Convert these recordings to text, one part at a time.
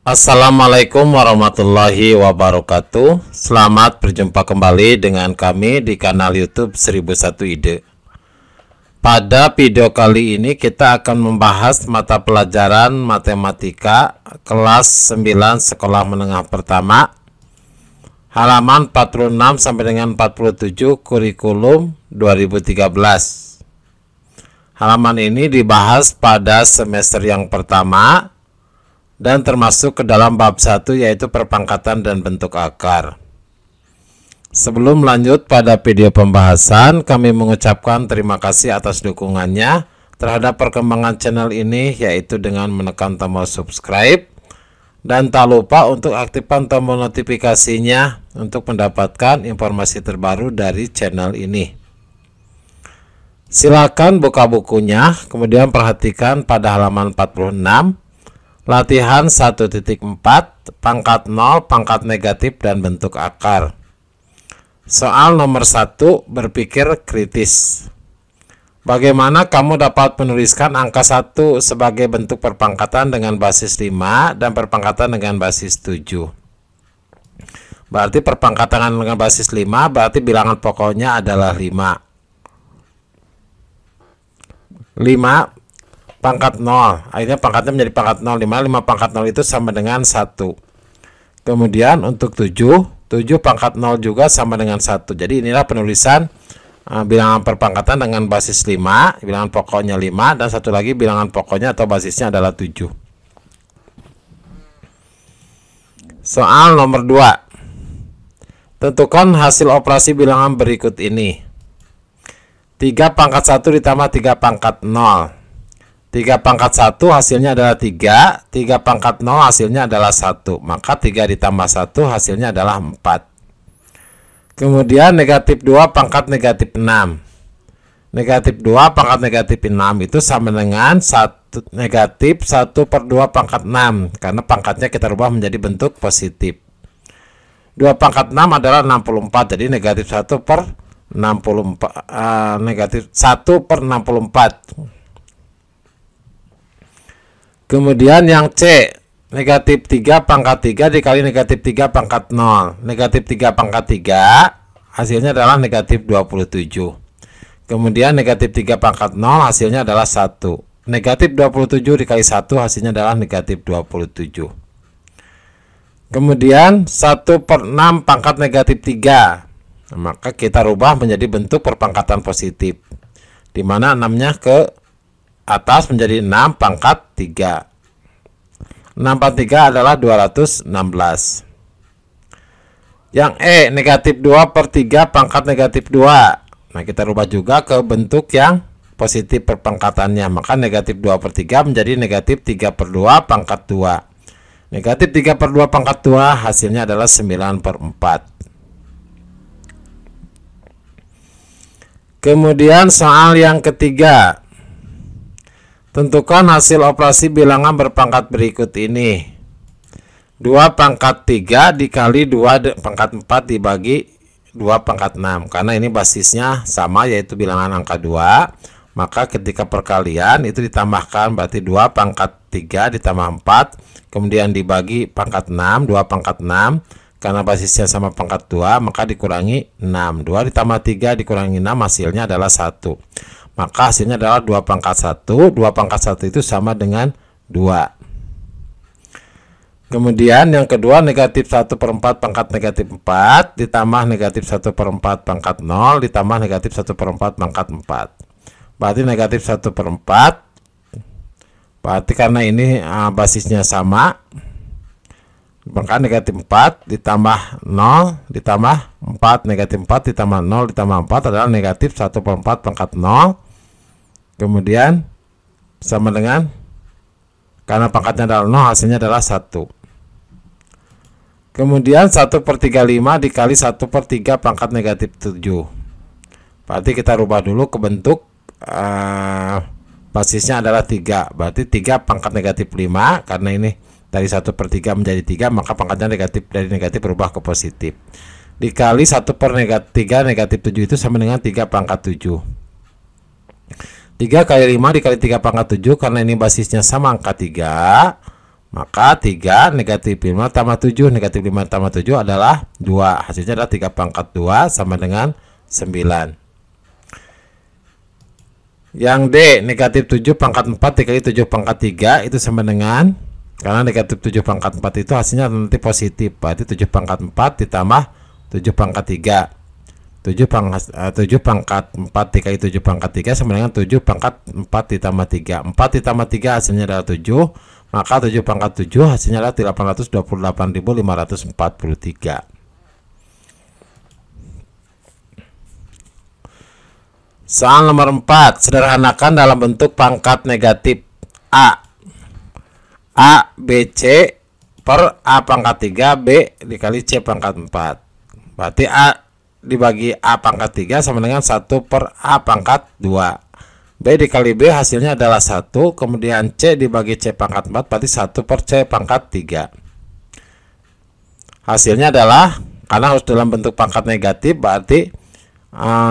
Assalamualaikum warahmatullahi wabarakatuh. Selamat berjumpa kembali dengan kami di kanal YouTube 1001 Ide. Pada video kali ini kita akan membahas mata pelajaran matematika kelas 9 sekolah menengah pertama, halaman 46 sampai dengan 47 kurikulum 2013. Halaman ini dibahas pada semester yang pertama dan termasuk ke dalam bab 1, yaitu perpangkatan dan bentuk akar. Sebelum lanjut pada video pembahasan, kami mengucapkan terima kasih atas dukungannya terhadap perkembangan channel ini, yaitu dengan menekan tombol subscribe dan tak lupa untuk aktifkan tombol notifikasinya untuk mendapatkan informasi terbaru dari channel ini. Silakan buka bukunya, kemudian perhatikan pada halaman 46. Latihan 1.4, pangkat 0, pangkat negatif, dan bentuk akar. Soal nomor 1, berpikir kritis. Bagaimana kamu dapat menuliskan angka 1 sebagai bentuk perpangkatan dengan basis 5 dan perpangkatan dengan basis 7? Berarti perpangkatan dengan basis 5 berarti bilangan pokoknya adalah 5. 5 pangkat 0, akhirnya pangkatnya menjadi pangkat 0. 5 pangkat 0 itu sama dengan 1. Kemudian untuk 7 pangkat 0 juga sama dengan 1. Jadi inilah penulisan bilangan perpangkatan dengan basis 5, bilangan pokoknya 5, dan satu lagi bilangan pokoknya atau basisnya adalah 7. Soal nomor 2, tentukan hasil operasi bilangan berikut ini. 3 pangkat 1 ditambah 3 pangkat 0. 3 pangkat 1 hasilnya adalah 3, 3 pangkat 0 hasilnya adalah 1, maka 3 ditambah 1 hasilnya adalah 4. Kemudian negatif 2 pangkat negatif 6. Negatif 2 pangkat negatif 6 itu sama dengan negatif 1 per 2 pangkat 6, karena pangkatnya kita rubah menjadi bentuk positif. 2 pangkat 6 adalah 64, jadi negatif 1 per 64, negatif 1 per 64. Kemudian yang C, negatif 3 pangkat 3 dikali negatif 3 pangkat 0. Negatif 3 pangkat 3 hasilnya adalah negatif 27. Kemudian negatif 3 pangkat 0 hasilnya adalah 1. Negatif 27 dikali 1 hasilnya adalah negatif 27. Kemudian 1 per 6 pangkat negatif 3. Maka kita rubah menjadi bentuk perpangkatan positif, dimana 6-nya ke atas menjadi 6 pangkat 3. 6 pangkat 3 adalah 216. Yang E, negatif 2 per 3 pangkat negatif 2. Nah, kita rubah juga ke bentuk yang positif perpangkatannya. Maka negatif 2 per 3 menjadi negatif 3 per 2 pangkat 2. Negatif 3 per 2 pangkat 2 hasilnya adalah 9 per 4. Kemudian soal yang ketiga, tentukan hasil operasi bilangan berpangkat berikut ini. 2 pangkat 3 dikali 2 pangkat 4 dibagi 2 pangkat 6. Karena ini basisnya sama, yaitu bilangan angka 2. Maka ketika perkalian itu ditambahkan, berarti 2 pangkat 3 ditambah 4. Kemudian dibagi pangkat 6, 2 pangkat 6. Karena basisnya sama pangkat 2, maka dikurangi 6. 2 ditambah 3 dikurangi 6 hasilnya adalah 1. Maka hasilnya adalah 2 pangkat 1. 2 pangkat 1 itu sama dengan 2. Kemudian yang kedua, negatif 1 per 4 pangkat negatif 4 ditambah negatif 1 per 4 pangkat 0 ditambah negatif 1 per 4 pangkat 4. Berarti negatif 1 per 4. Berarti karena ini basisnya sama, maka negatif 4 ditambah 0 ditambah 4, negatif 4 ditambah 0 ditambah 4 adalah negatif 1 per 4 pangkat 0. Kemudian sama dengan, karena pangkatnya adalah 0, hasilnya adalah 1. Kemudian 1 per 35 dikali 1 per 3 pangkat negatif 7. Berarti kita rubah dulu ke bentuk basisnya adalah 3. Berarti 3 pangkat negatif 5, karena ini dari 1 per 3 menjadi 3, maka pangkatnya negatif, dari negatif berubah ke positif. Dikali 1 per negatif 3 negatif 7 itu sama dengan 3 pangkat 7. 3 kali 5 dikali 3 pangkat 7, karena ini basisnya sama angka 3, Maka 3 negatif 5 tambah 7, negatif 5 tambah 7 adalah 2. Hasilnya adalah 3 pangkat 2 sama dengan 9. Yang D, negatif 7 pangkat 4 dikali 7 pangkat 3 itu sama dengan, karena negatif 7 pangkat 4 itu hasilnya nanti positif, berarti 7 pangkat 4 ditambah 7 pangkat 3. 7 pangkat 4 dikali 7 pangkat 3 sama dengan 7 pangkat 4 ditambah 3. 4 ditambah 3 hasilnya adalah 7. Maka 7 pangkat 7 hasilnya adalah 828.543. Soal nomor 4, sederhanakan dalam bentuk pangkat negatif A. A, B, C per A pangkat 3 B dikali C pangkat 4. Berarti A dibagi A pangkat 3 sama dengan 1 per A pangkat 2. B dikali B hasilnya adalah 1, kemudian C dibagi C pangkat 4 berarti 1 per C pangkat 3. Hasilnya adalah, karena harus dalam bentuk pangkat negatif, berarti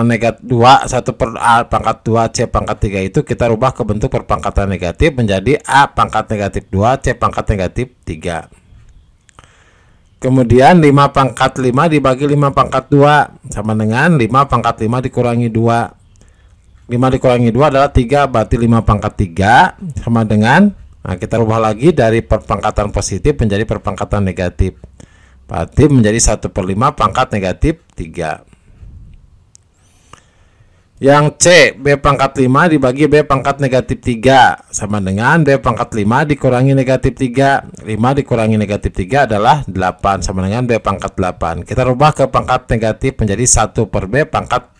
negatif 2, 1 per A pangkat 2 C pangkat 3 itu kita rubah ke bentuk perpangkatan negatif menjadi A pangkat negatif 2 C pangkat negatif 3. Kemudian 5 pangkat 5 dibagi 5 pangkat 2 sama dengan 5 pangkat 5 dikurangi 2. 5 dikurangi 2 adalah 3, berarti 5 pangkat 3 sama dengan, nah kita rubah lagi dari perpangkatan positif menjadi perpangkatan negatif, berarti menjadi 1 per 5 pangkat negatif 3. Yang C, B pangkat 5 dibagi B pangkat negatif 3 sama dengan B pangkat 5 dikurangi negatif 3. 5 dikurangi negatif 3 adalah 8 sama dengan B pangkat 8. Kita rubah ke pangkat negatif menjadi 1 per B pangkat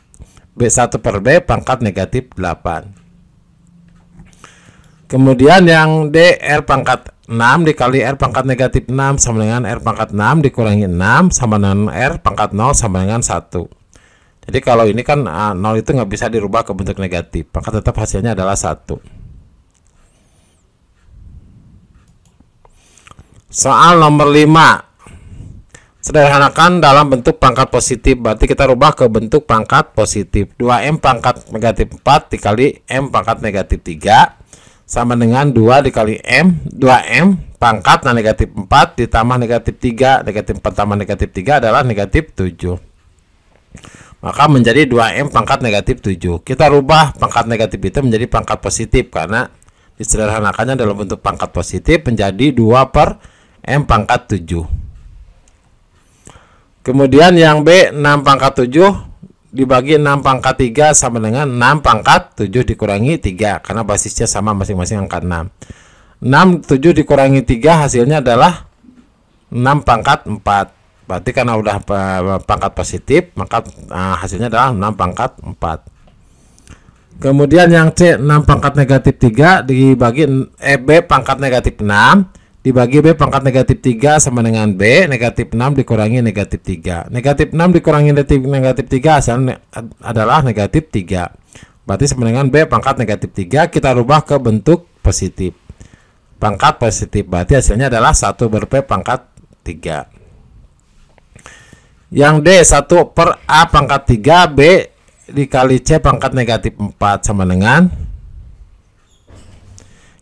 B1 per B pangkat negatif 8. Kemudian yang D, R pangkat 6 dikali R pangkat negatif 6 sama dengan R pangkat 6 dikurangi 6 sama dengan R pangkat 0 sama dengan 1. Jadi kalau ini kan 0 itu nggak bisa dirubah ke bentuk negatif, maka tetap hasilnya adalah 1. Soal nomor 5, sederhanakan dalam bentuk pangkat positif, berarti kita rubah ke bentuk pangkat positif. 2M pangkat negatif 4 dikali M pangkat negatif 3 sama dengan 2 dikali M, 2M pangkat negatif 4 ditambah negatif 3. Negatif 4 tambah negatif 3 adalah negatif 7. Maka menjadi 2M pangkat negatif 7. Kita rubah pangkat negatif itu menjadi pangkat positif, karena disederhanakannya dalam bentuk pangkat positif menjadi 2 per M pangkat 7. Kemudian yang B, 6 pangkat 7 dibagi 6 pangkat 3 sama dengan 6 pangkat 7 dikurangi 3, karena basisnya sama masing-masing angka 6. 6, 7 dikurangi 3 hasilnya adalah 6 pangkat 4. Berarti karena udah pangkat positif, maka hasilnya adalah 6 pangkat 4. Kemudian yang C, 6 pangkat negatif 3 dibagi B pangkat negatif 6 dibagi B pangkat negatif 3 sama dengan B negatif 6 dikurangi negatif 3. Negatif 6 dikurangi negatif 3 hasilnya adalah negatif 3. Berarti sama dengan B pangkat negatif 3, kita rubah ke bentuk positif. Pangkat positif berarti hasilnya adalah 1 per P pangkat 3. Yang D, 1 per A pangkat 3 B dikali C pangkat negatif 4 sama dengan,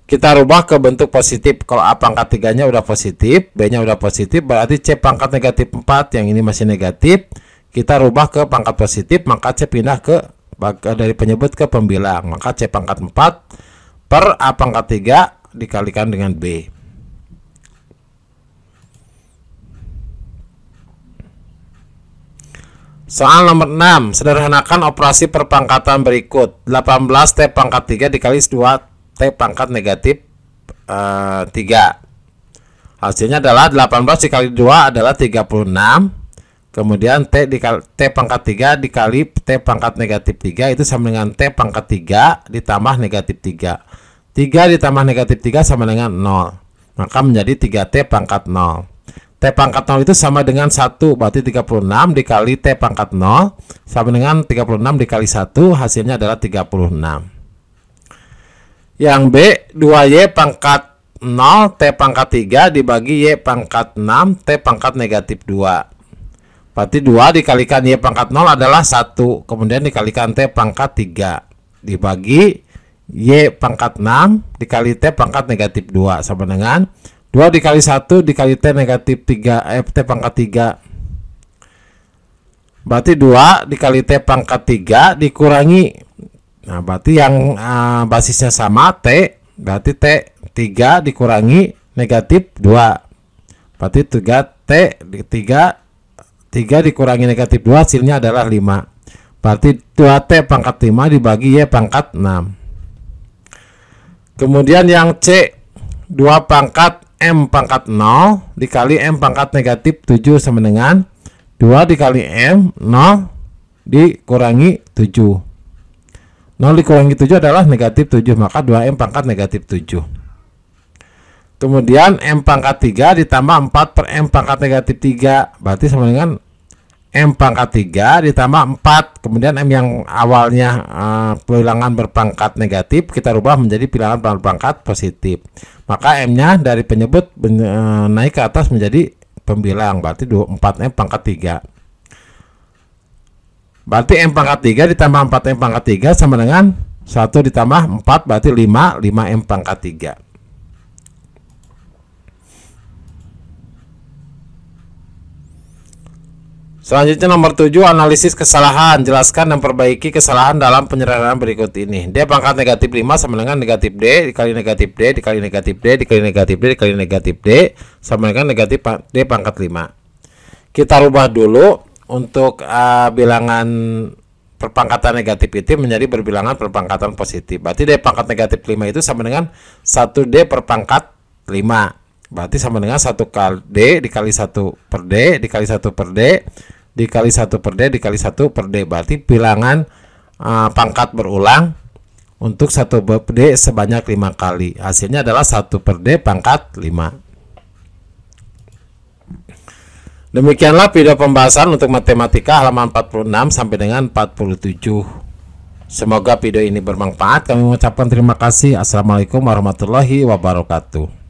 kita rubah ke bentuk positif. Kalau A pangkat 3 nya udah positif, B nya udah positif, berarti C pangkat negatif 4 yang ini masih negatif, kita rubah ke pangkat positif, maka C pindah ke dari penyebut ke pembilang, maka C pangkat 4 per A pangkat 3 dikalikan dengan B. Soal nomor 6, sederhanakan operasi perpangkatan berikut. 18 T pangkat 3 dikali 2 T pangkat negatif 3. Hasilnya adalah 18 dikali 2 adalah 36. Kemudian T pangkat 3 dikali T pangkat negatif 3 itu sama dengan T pangkat 3 ditambah negatif 3. 3 ditambah negatif 3 sama dengan 0. Maka menjadi 3T pangkat 0. T pangkat 0 itu sama dengan 1, berarti 36 dikali T pangkat 0 sama dengan 36 dikali 1, hasilnya adalah 36. Yang B, 2Y pangkat 0 T pangkat 3 dibagi Y pangkat 6 T pangkat negatif 2. Berarti 2 dikalikan Y pangkat 0 adalah 1, kemudian dikalikan T pangkat 3 dibagi Y pangkat 6 dikali T pangkat negatif 2 sama dengan 2 2 dikali 1 dikali T negatif 3, T pangkat 3. Berarti 2 dikali T pangkat 3 dikurangi. Nah, berarti yang basisnya sama T, berarti T 3 dikurangi negatif 2. Berarti 3 dikurangi negatif 2 hasilnya adalah 5. Berarti 2T pangkat 5 dibagi Y pangkat 6. Kemudian yang C, 2 pangkat M pangkat 0 dikali M pangkat negatif 7 sama dengan 2 dikali M 0 dikurangi 7. 0 dikurangi 7 adalah negatif 7, maka 2M pangkat negatif 7. Kemudian M pangkat 3 ditambah 4 per M pangkat negatif 3, berarti sama dengan M pangkat 3 ditambah 4. Kemudian M yang awalnya bilangan berpangkat negatif kita rubah menjadi bilangan berpangkat positif. Maka M nya dari penyebut naik ke atas menjadi pembilang, berarti 4M pangkat 3. Berarti M pangkat 3 ditambah 4M pangkat 3 sama dengan 1 ditambah 4 berarti 5M pangkat 3. Selanjutnya nomor 7, analisis kesalahan. Jelaskan dan perbaiki kesalahan dalam penyederhanaan berikut ini. D pangkat negatif 5 sama dengan negatif D dikali negatif D dikali negatif D dikali negatif D dikali negatif D sama dengan negatif D pangkat 5. Kita rubah dulu untuk bilangan perpangkatan negatif itu menjadi berbilangan perpangkatan positif. Berarti D pangkat negatif 5 itu sama dengan 1D per pangkat 5. Berarti sama dengan 1 kali D dikali 1 per D dikali 1 per D dikali 1 per D dikali 1 per D. Berarti bilangan pangkat berulang untuk 1 per D sebanyak 5 kali. Hasilnya adalah 1 per D pangkat 5. Demikianlah video pembahasan untuk matematika halaman 46 sampai dengan 47. Semoga video ini bermanfaat. Kami mengucapkan terima kasih. Assalamualaikum warahmatullahi wabarakatuh.